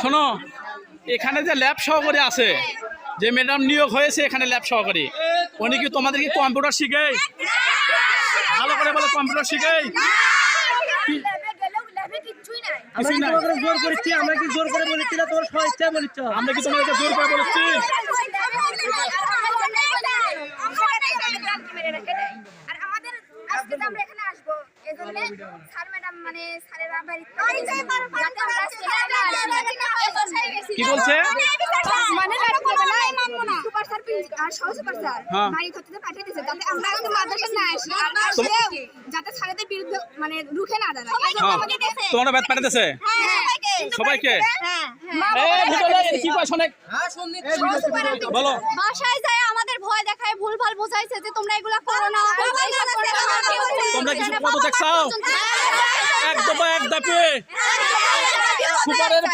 শোনো, এখানে যে ল্যাব সহকারী আছে, যে ম্যাডাম নিয়োগ হয়েছে এখানে ল্যাব সহকারী, উনি কি তোমাদেরকে কম্পিউটার শিখে? ভালো করে বলো, কম্পিউটার শিখে? আমরা কি তোমাদের জোর করেছি? আমরা কি জোর করে বলেছি না? তোমার স্বেচ্ছায় বলেছ? আমরা কি তোমাদেরকে জোর করে বলেছি? কি বলছে? তোমরা ব্যাট পাঠাতেছে সবাইকে? বলো, বাসায় যায় আমাদের ভয় দেখায়, ভুলভাল বোঝাইছে যে তোমরা এগুলা করো না। তোমরা কিছু কত দেখছাও? এক দফা এক দাপে সুপারের